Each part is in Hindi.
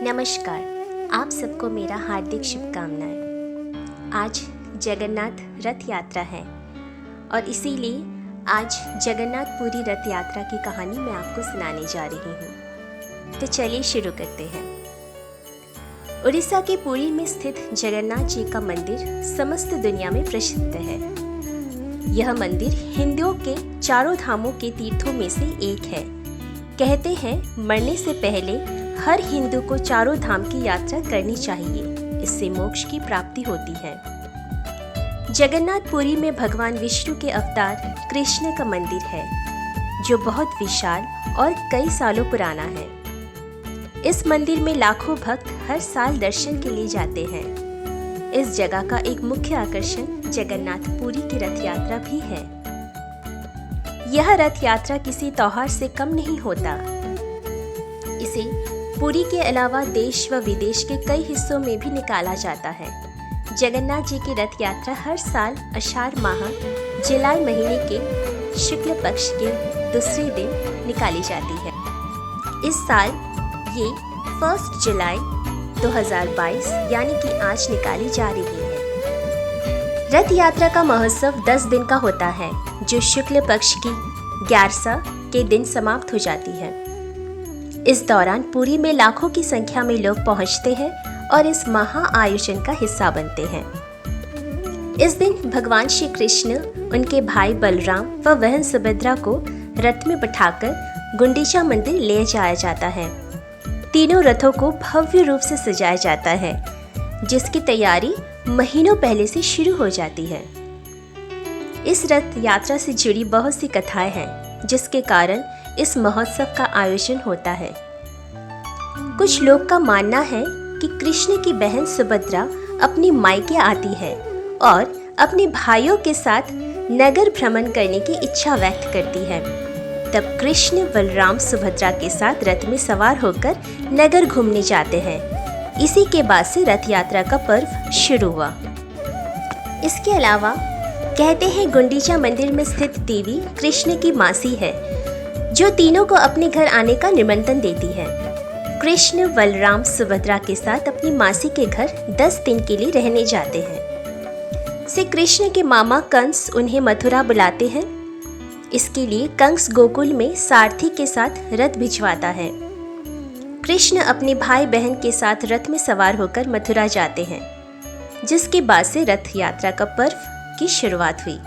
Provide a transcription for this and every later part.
नमस्कार, आप सबको मेरा हार्दिक शुभकामनाएं। आज जगन्नाथ रथ यात्रा है और इसीलिए आज जगन्नाथपुरी रथ यात्रा की कहानी मैं आपको सुनाने जा रही हूँ। तो चलिए शुरू करते हैं। उड़ीसा के पुरी में स्थित जगन्नाथ जी का मंदिर समस्त दुनिया में प्रसिद्ध है। यह मंदिर हिंदुओं के चारों धामों के तीर्थों में से एक है। कहते हैं मरने से पहले हर हिंदू को चारों धाम की यात्रा करनी चाहिए, इससे मोक्ष की प्राप्ति होती है। जगन्नाथपुरी में भगवान विष्णु के अवतार कृष्ण का मंदिर है, जो बहुत विशाल और कई सालों पुराना है। इस मंदिर में लाखों भक्त हर साल दर्शन के लिए जाते हैं। इस जगह का एक मुख्य आकर्षण जगन्नाथपुरी की रथ यात्रा भी है। यह रथ यात्रा किसी त्योहार से कम नहीं होता। इसे पुरी के अलावा देश व विदेश के कई हिस्सों में भी निकाला जाता है। जगन्नाथ जी की रथ यात्रा हर साल आषाढ़ माह जुलाई महीने के शुक्ल पक्ष के दूसरे दिन निकाली जाती है। इस साल ये 1 जुलाई 2022 यानी कि आज निकाली जा रही है। रथ यात्रा का महोत्सव 10 दिन का होता है, जो शुक्ल पक्ष की 11 के दिन समाप्त हो जाती है। इस दौरान पुरी में लाखों की संख्या में लोग पहुंचते हैं और इस महा आयोजन का हिस्सा बनते हैं। इस दिन भगवान श्री कृष्ण, उनके भाई बलराम व बहन सुभद्रा को रथ में बिठाकर गुंडीचा मंदिर ले जाया जाता है। तीनों रथों को भव्य रूप से सजाया जाता है, जिसकी तैयारी महीनों पहले से शुरू हो जाती है। इस रथ यात्रा से जुड़ी बहुत सी कथाएं हैं, जिसके कारण इस महोत्सव का आयोजन होता है। कुछ लोग का मानना है कि कृष्ण की बहन सुभद्रा अपनी मायके आती है और अपने भाइयों के साथ नगर भ्रमण करने की इच्छा व्यक्त करती है। तब कृष्ण बलराम सुभद्रा के साथ रथ में सवार होकर नगर घूमने जाते हैं। इसी के बाद से रथ यात्रा का पर्व शुरू हुआ। इसके अलावा कहते हैं गुंडीचा मंदिर में स्थित देवी कृष्ण की मासी है, जो तीनों को अपने घर आने का निमंत्रण देती है। कृष्ण बलराम सुभद्रा के साथ अपनी मासी के घर 10 दिन के लिए रहने जाते हैं। श्री कृष्ण के मामा कंस उन्हें मथुरा बुलाते हैं। इसके लिए कंस गोकुल में सारथी के साथ रथ भिजवाता है। कृष्ण अपने भाई बहन के साथ रथ में सवार होकर मथुरा जाते हैं, जिसके बाद से रथ यात्रा का पर्व की शुरुआत हुई।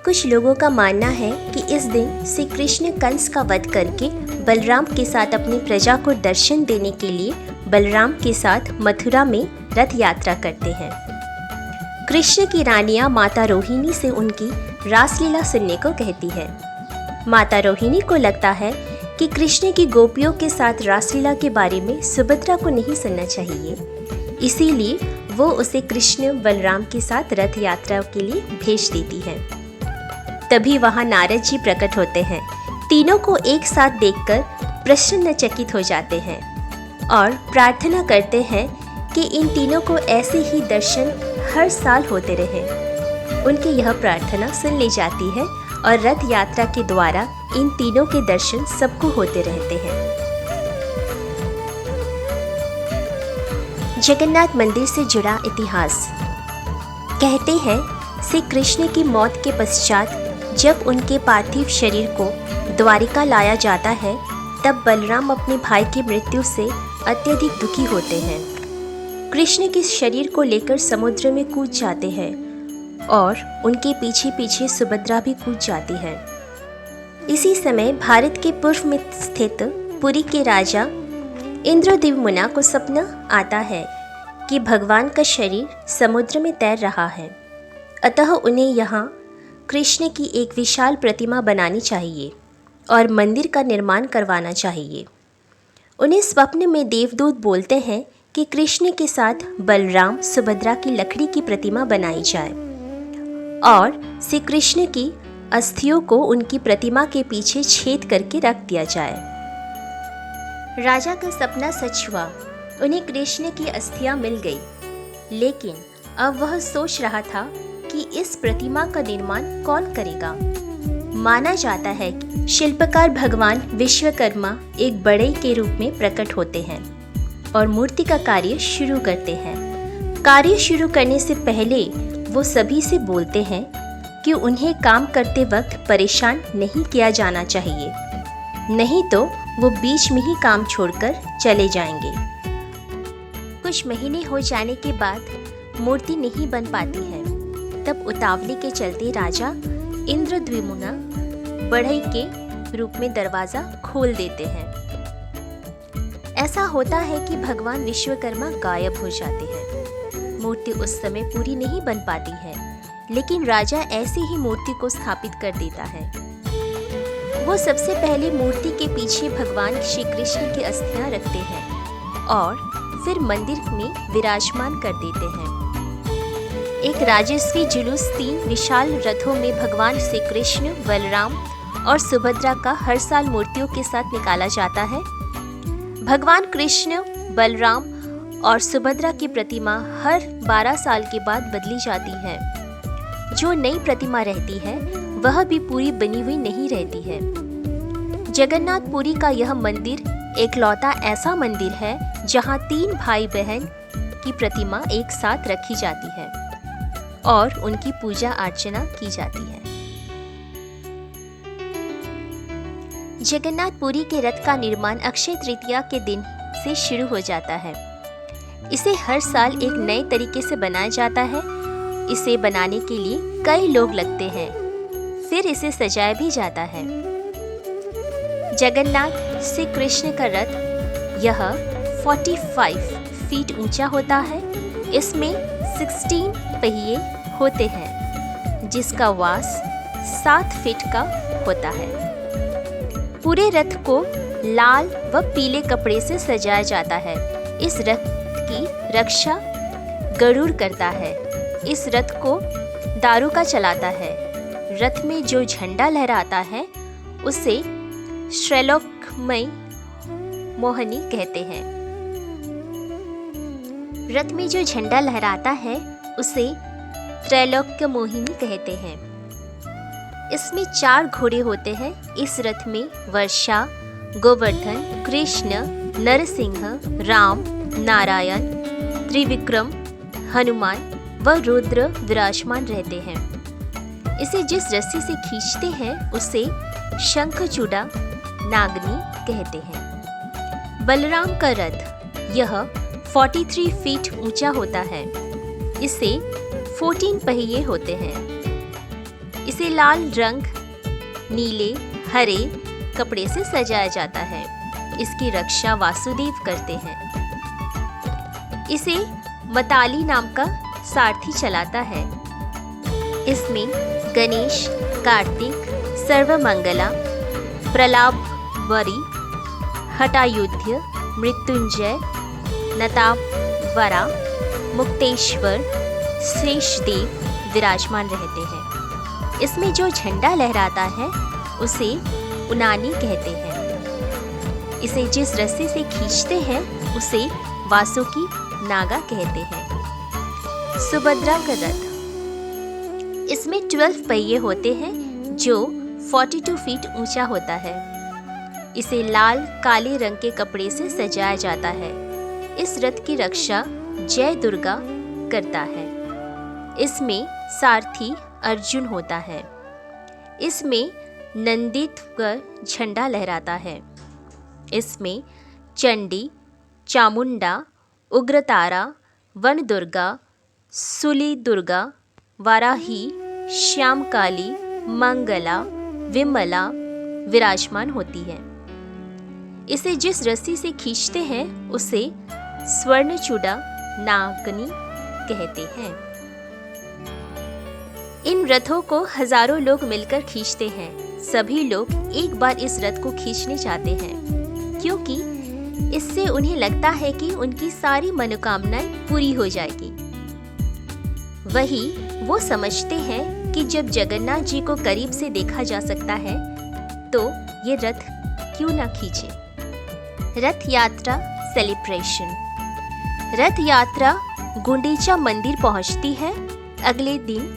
कुछ लोगों का मानना है कि इस दिन श्री कृष्ण कंस का वध करके बलराम के साथ अपनी प्रजा को दर्शन देने के लिए बलराम के साथ मथुरा में रथ यात्रा करते हैं। कृष्ण की रानियां माता रोहिणी से उनकी रासलीला सुनने को कहती है। माता रोहिणी को लगता है कि कृष्ण की गोपियों के साथ रासलीला के बारे में सुभद्रा को नहीं सुनना चाहिए, इसीलिए वो उसे कृष्ण बलराम के साथ रथ यात्रा के लिए भेज देती है। तभी वहां नारद जी प्रकट होते हैं। तीनों को एक साथ देखकर प्रसन्नचकित हो जाते हैं और प्रार्थना करते हैं कि इन तीनों को ऐसे ही दर्शन हर साल होते रहें। उनकी यह प्रार्थना सुन ली जाती है और रथ यात्रा के द्वारा इन तीनों के दर्शन सबको होते रहते हैं। जगन्नाथ मंदिर से जुड़ा इतिहास। कहते हैं श्री कृष्ण की मौत के पश्चात जब उनके पार्थिव शरीर को द्वारिका लाया जाता है, तब बलराम अपने भाई की मृत्यु से अत्यधिक दुखी होते हैं। कृष्ण के शरीर को लेकर समुद्र में कूद जाते हैं और उनके पीछे पीछे सुभद्रा भी कूद जाती है। इसी समय भारत के पूर्व में स्थित पुरी के राजा इंद्रद्युम्न को सपना आता है कि भगवान का शरीर समुद्र में तैर रहा है, अतः उन्हें यहाँ कृष्ण की एक विशाल प्रतिमा बनानी चाहिए और मंदिर का निर्माण करवाना चाहिए। उन्हें स्वप्न में देवदूत बोलते हैं कि कृष्ण के साथ बलराम सुभद्रा की लकड़ी की प्रतिमा बनाई जाए और श्री कृष्ण की अस्थियों को उनकी प्रतिमा के पीछे छेद करके रख दिया जाए। राजा का सपना सच हुआ। उन्हें कृष्ण की अस्थियां मिल गई, लेकिन अब वह सोच रहा था कि इस प्रतिमा का निर्माण कौन करेगा। माना जाता है कि शिल्पकार भगवान विश्वकर्मा एक बढ़ई के रूप में प्रकट होते हैं और मूर्ति का कार्य शुरू करते हैं। कार्य शुरू करने से पहले वो सभी से बोलते हैं कि उन्हें काम करते वक्त परेशान नहीं किया जाना चाहिए, नहीं तो वो बीच में ही काम छोड़कर चले जाएंगे। कुछ महीने हो जाने के बाद मूर्ति नहीं बन पाती है, तब उतावली के चलते राजा इंद्रद्युम्न बढ़ई के रूप में दरवाजा खोल देते हैं। ऐसा होता है कि भगवान विश्वकर्मा गायब हो जाते हैं। मूर्ति उस समय पूरी नहीं बन पाती है, लेकिन राजा ऐसे ही मूर्ति को स्थापित कर देता है। वो सबसे पहले मूर्ति के पीछे भगवान श्री कृष्ण की अस्थियां रखते हैं और फिर मंदिर में विराजमान कर देते हैं। एक राजस्वी जुलूस 3 विशाल रथों में भगवान श्री कृष्ण, बलराम और सुभद्रा का हर साल मूर्तियों के साथ निकाला जाता है। भगवान कृष्ण, बलराम और सुभद्रा की प्रतिमा हर 12 साल के बाद बदली जाती है। जो नई प्रतिमा रहती है वह भी पूरी बनी हुई नहीं रहती है। जगन्नाथपुरी का यह मंदिर एकलौता ऐसा मंदिर है जहां 3 भाई बहन की प्रतिमा एक साथ रखी जाती है और उनकी पूजा अर्चना की जाती है। जगन्नाथपुरी के रथ का निर्माण अक्षय तृतीया के दिन से शुरू हो जाता है। इसे हर साल एक नए तरीके से बनाया जाता है। इसे बनाने के लिए कई लोग लगते हैं, फिर इसे सजाया भी जाता है। जगन्नाथ श्री कृष्ण का रथ यह 45 फीट ऊंचा होता है। इसमें 16 पहिए होते हैं, जिसका व्यास 7 फीट का होता है। पूरे रथ को लाल व पीले कपड़े से सजाया जाता है। इस रथ की रक्षा गरुड़ करता है। इस रथ को दारुका चलाता है। रथ में जो झंडा लहराता है उसे त्रैलोक्यमयी मोहिनी कहते हैं। रथ में जो झंडा लहराता है उसे त्रैलोक्य मोहिनी कहते हैं। इसमें 4 घोड़े होते हैं। इस रथ में वर्षा, गोवर्धन, कृष्ण, नरसिंह, राम, नारायण, त्रिविक्रम, हनुमान व रुद्र विराजमान रहते हैं। इसे जिस रस्सी से खींचते हैं उसे शंखचूड़ा नागनी कहते हैं। बलराम का रथ यह 43 फीट ऊंचा होता है। इसे 14 पहिए होते हैं। इसे लाल रंग, नीले, हरे कपड़े से सजाया जाता है। इसकी रक्षा वासुदेव करते हैं। इसे मताली नाम का सारथी चलाता है। इसमें गणेश, कार्तिक, सर्वमंगला, प्रलाभवरी, हटायुध्य, मृत्युंजय, नतावरा, मुक्तेश्वर, शेषदेव विराजमान रहते हैं। इसमें जो झंडा लहराता है उसे उनानी कहते हैं। इसे जिस रस्सी से खींचते हैं उसे वासुकी नागा कहते हैं। सुभद्रा का रथ, इसमें 12 पहिए होते हैं जो 42 फीट ऊंचा होता है। इसे लाल काले रंग के कपड़े से सजाया जाता है। इस रथ की रक्षा जय दुर्गा करता है। इसमें सारथी अर्जुन होता है। इसमें नंदीध्वज झंडा लहराता है। इसमें चंडी, चामुंडा, उग्रतारा, वन दुर्गा, सूली दुर्गा, वाराही, श्यामकाली, मंगला, विमला विराजमान होती है। इसे जिस रस्सी से खींचते हैं उसे स्वर्णचूड़ा नागनी कहते हैं। इन रथों को हजारों लोग मिलकर खींचते हैं। सभी लोग एक बार इस रथ को खींचने चाहते हैं, क्योंकि इससे उन्हें लगता है कि उनकी सारी मनोकामनाएं पूरी हो जाएगी। वही वो समझते हैं कि जब जगन्नाथ जी को करीब से देखा जा सकता है तो ये रथ क्यों ना खींचे। रथ यात्रा सेलिब्रेशन। रथ यात्रा गुंडीचा मंदिर पहुंचती है। अगले दिन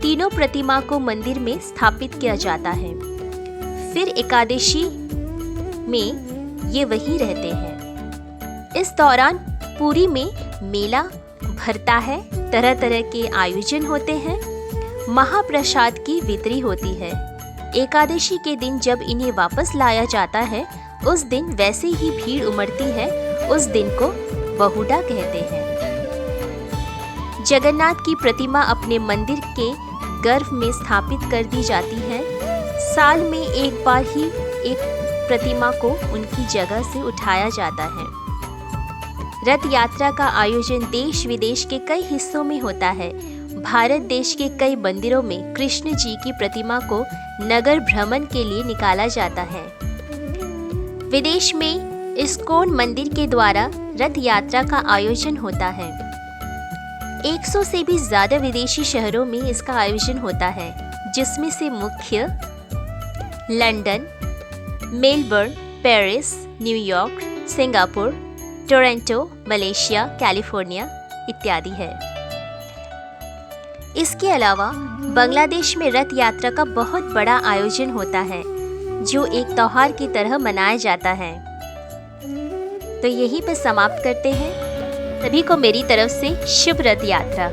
तीनों प्रतिमा को मंदिर में स्थापित किया जाता है। फिर एकादशी में ये वहीं रहते हैं। इस दौरान पुरी में मेला भरता है, तरह तरह के आयोजन होते हैं, महाप्रसाद की वितरी होती है। एकादशी के दिन जब इन्हें वापस लाया जाता है, उस दिन वैसे ही भीड़ उमड़ती है। उस दिन को बहुड़ा कहते हैं। जगन्नाथ की प्रतिमा अपने मंदिर के गर्भ में स्थापित कर दी जाती है। साल में एक बार ही एक प्रतिमा को उनकी जगह से उठाया जाता है। रथ यात्रा का आयोजन देश विदेश के कई हिस्सों में होता है। भारत देश के कई मंदिरों में कृष्ण जी की प्रतिमा को नगर भ्रमण के लिए निकाला जाता है। विदेश में इस्कॉन मंदिर के द्वारा रथ यात्रा का आयोजन होता है। 100 से भी ज़्यादा विदेशी शहरों में इसका आयोजन होता है, जिसमें से मुख्य London, Melbourne, Paris, New York, Singapore, Toronto, Malaysia, California इत्यादि है। इसके अलावा बांग्लादेश में रथ यात्रा का बहुत बड़ा आयोजन होता है, जो एक त्योहार की तरह मनाया जाता है। तो यहीं पर समाप्त करते हैं। सभी को मेरी तरफ से शुभ रथ यात्रा।